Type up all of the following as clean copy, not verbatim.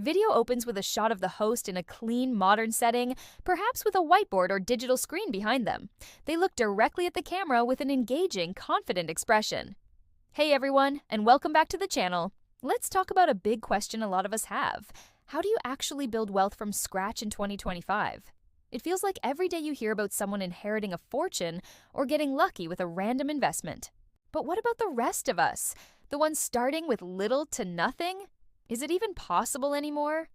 Video opens with a shot of the host in a clean, modern setting, perhaps with a whiteboard or digital screen behind them. They look directly at the camera with an engaging, confident expression. Hey everyone, and welcome back to the channel. Let's talk about a big question a lot of us have. How do you actually build wealth from scratch in 2025? It feels like every day you hear about someone inheriting a fortune or getting lucky with a random investment. But what about the rest of us? The ones starting with little to nothing? Is it even possible anymore?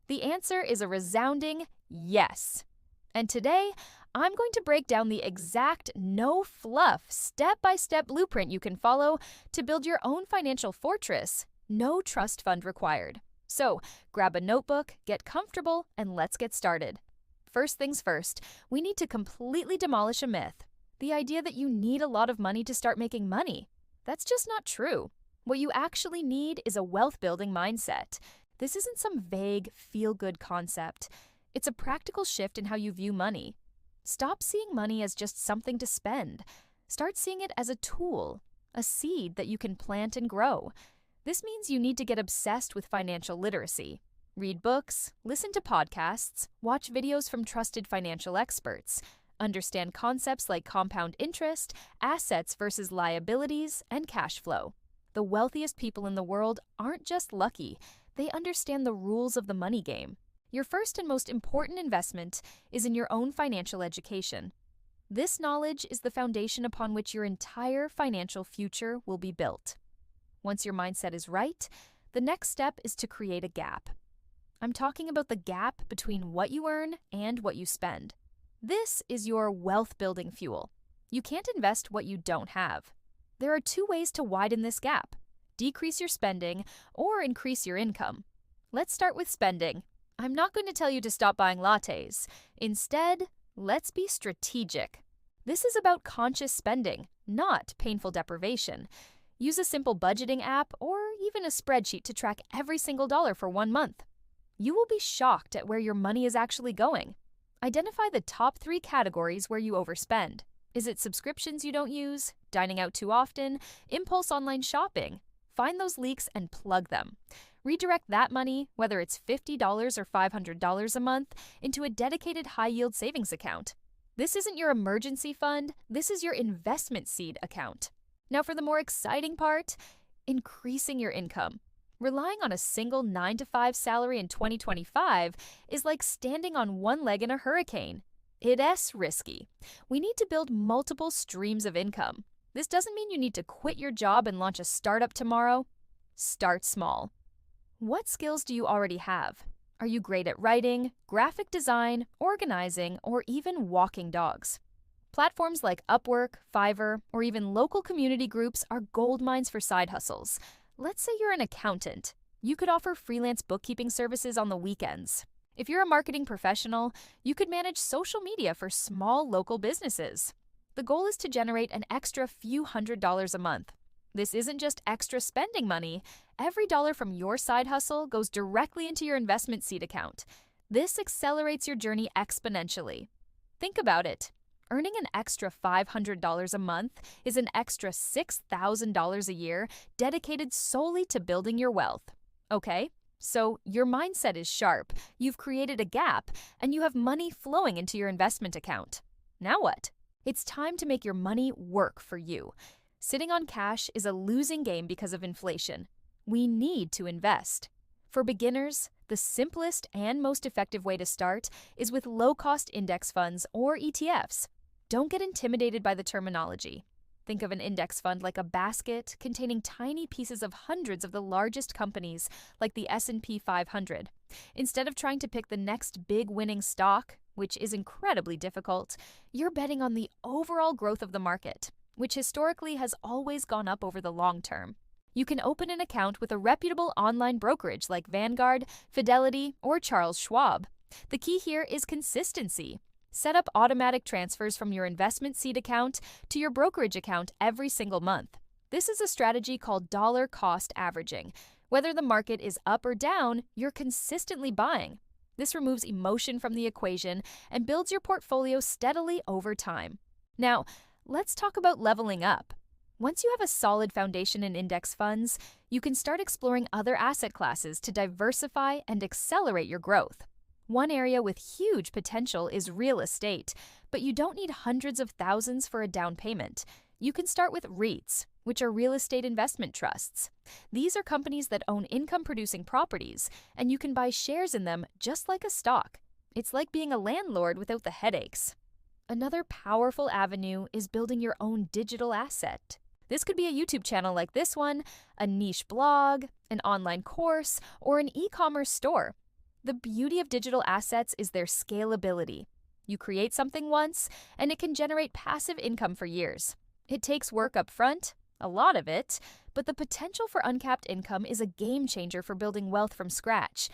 The answer is a resounding yes. And today, I'm going to break down the exact, no-fluff, step-by-step blueprint you can follow to build your own financial fortress, no trust fund required. So, grab a notebook, get comfortable, and let's get started. First things first, we need to completely demolish a myth. The idea that you need a lot of money to start making money. That's just not true. What you actually need is a wealth-building mindset. This isn't some vague, feel-good concept. It's a practical shift in how you view money. Stop seeing money as just something to spend. Start seeing it as a tool, a seed that you can plant and grow. This means you need to get obsessed with financial literacy. Read books, listen to podcasts, watch videos from trusted financial experts, understand concepts like compound interest, assets versus liabilities, and cash flow. The wealthiest people in the world aren't just lucky, they understand the rules of the money game. Your first and most important investment is in your own financial education. This knowledge is the foundation upon which your entire financial future will be built. Once your mindset is right, the next step is to create a gap. I'm talking about the gap between what you earn and what you spend. This is your wealth-building fuel. You can't invest what you don't have. There are two ways to widen this gap: decrease your spending or increase your income. Let's start with spending. I'm not going to tell you to stop buying lattes. Instead, let's be strategic. This is about conscious spending, not painful deprivation. Use a simple budgeting app or even a spreadsheet to track every single dollar for 1 month. You will be shocked at where your money is actually going. Identify the top 3 categories where you overspend. Is it subscriptions you don't use, dining out too often, impulse online shopping? Find those leaks and plug them. Redirect that money, whether it's $50 or $500 a month, into a dedicated high-yield savings account. This isn't your emergency fund, this is your investment seed account. Now for the more exciting part, increasing your income. Relying on a single 9-to-5 salary in 2025 is like standing on one leg in a hurricane. It's risky. We need to build multiple streams of income. This doesn't mean you need to quit your job and launch a startup tomorrow. Start small. What skills do you already have? Are you great at writing, graphic design, organizing, or even walking dogs? Platforms like Upwork, Fiverr, or even local community groups are gold mines for side hustles. Let's say you're an accountant. You could offer freelance bookkeeping services on the weekends. If you're a marketing professional, you could manage social media for small local businesses. The goal is to generate an extra few $100s a month. This isn't just extra spending money. Every dollar from your side hustle goes directly into your investment seed account. This accelerates your journey exponentially. Think about it. Earning an extra $500 a month is an extra $6,000 a year dedicated solely to building your wealth. Okay? So your mindset is sharp, you've created a gap, and you have money flowing into your investment account. Now what? It's time to make your money work for you. Sitting on cash is a losing game because of inflation. We need to invest. For beginners, the simplest and most effective way to start is with low-cost index funds or ETFs. Don't get intimidated by the terminology. Think of an index fund like a basket containing tiny pieces of hundreds of the largest companies, like the S&P 500. Instead of trying to pick the next big winning stock, which is incredibly difficult, you're betting on the overall growth of the market, which historically has always gone up over the long term. You can open an account with a reputable online brokerage like Vanguard, Fidelity, or Charles Schwab. The key here is consistency. Set up automatic transfers from your investment seed account to your brokerage account every single month. This is a strategy called dollar cost averaging. Whether the market is up or down, you're consistently buying. This removes emotion from the equation and builds your portfolio steadily over time. Now, let's talk about leveling up. Once you have a solid foundation in index funds, you can start exploring other asset classes to diversify and accelerate your growth. One area with huge potential is real estate, but you don't need hundreds of thousands for a down payment. You can start with REITs, which are real estate investment trusts. These are companies that own income-producing properties, and you can buy shares in them just like a stock. It's like being a landlord without the headaches. Another powerful avenue is building your own digital asset. This could be a YouTube channel like this one, a niche blog, an online course, or an e-commerce store. The beauty of digital assets is their scalability. You create something once, and it can generate passive income for years. It takes work up front, a lot of it, but the potential for uncapped income is a game changer for building wealth from scratch.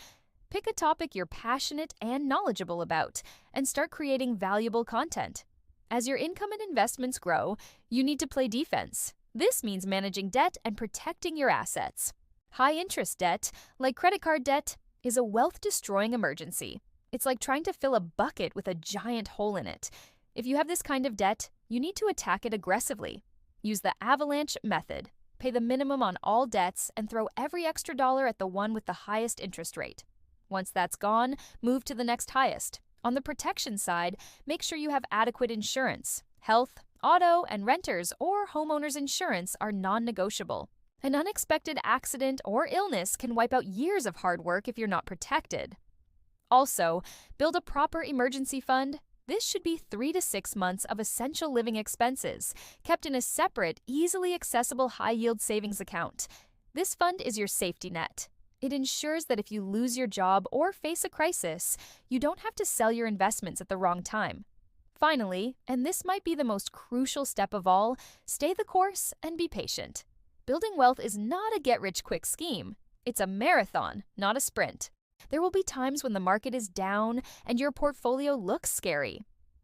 Pick a topic you're passionate and knowledgeable about, and start creating valuable content. As your income and investments grow, you need to play defense. This means managing debt and protecting your assets. High-interest debt, like credit card debt, is a wealth-destroying emergency. It's like trying to fill a bucket with a giant hole in it. If you have this kind of debt, you need to attack it aggressively. Use the avalanche method. Pay the minimum on all debts and throw every extra dollar at the one with the highest interest rate. Once that's gone, move to the next highest. On the protection side, make sure you have adequate insurance. Health, auto, and renters or homeowners insurance are non-negotiable. An unexpected accident or illness can wipe out years of hard work if you're not protected. Also, build a proper emergency fund. This should be 3 to 6 months of essential living expenses, kept in a separate, easily accessible high-yield savings account. This fund is your safety net. It ensures that if you lose your job or face a crisis, you don't have to sell your investments at the wrong time. Finally, and this might be the most crucial step of all, stay the course and be patient. Building wealth is not a get-rich-quick scheme. It's a marathon, not a sprint. There will be times when the market is down and your portfolio looks scary.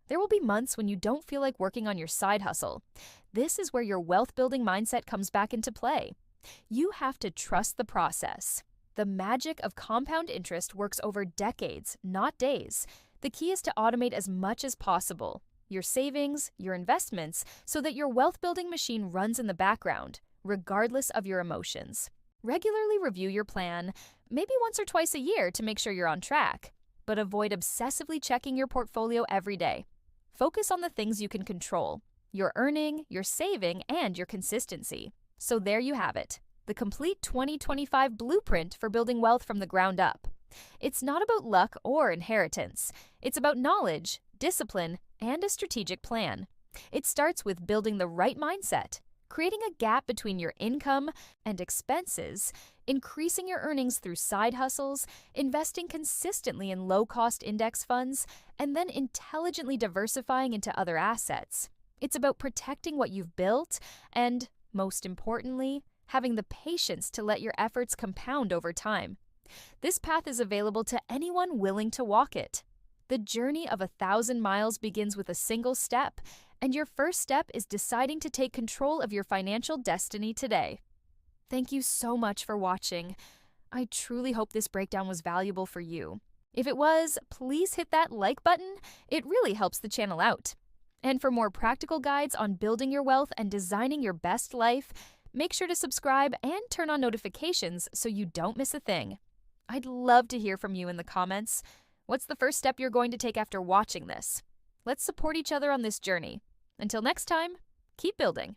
There will be months when you don't feel like working on your side hustle. This is where your wealth-building mindset comes back into play. You have to trust the process. The magic of compound interest works over decades, not days. The key is to automate as much as possible, your savings, your investments, so that your wealth-building machine runs in the background, regardless of your emotions. Regularly review your plan, maybe once or twice a year to make sure you're on track, but avoid obsessively checking your portfolio every day. Focus on the things you can control, your earning, your saving, and your consistency. So there you have it, the complete 2025 blueprint for building wealth from the ground up. It's not about luck or inheritance. It's about knowledge, discipline, and a strategic plan. It starts with building the right mindset, creating a gap between your income and expenses, increasing your earnings through side hustles, investing consistently in low-cost index funds, and then intelligently diversifying into other assets. It's about protecting what you've built and, most importantly, having the patience to let your efforts compound over time. This path is available to anyone willing to walk it. The journey of 1,000 miles begins with a single step, and your first step is deciding to take control of your financial destiny today. Thank you so much for watching. I truly hope this breakdown was valuable for you. If it was, please hit that like button. It really helps the channel out. And for more practical guides on building your wealth and designing your best life, make sure to subscribe and turn on notifications so you don't miss a thing. I'd love to hear from you in the comments. What's the first step you're going to take after watching this? Let's support each other on this journey. Until next time, keep building.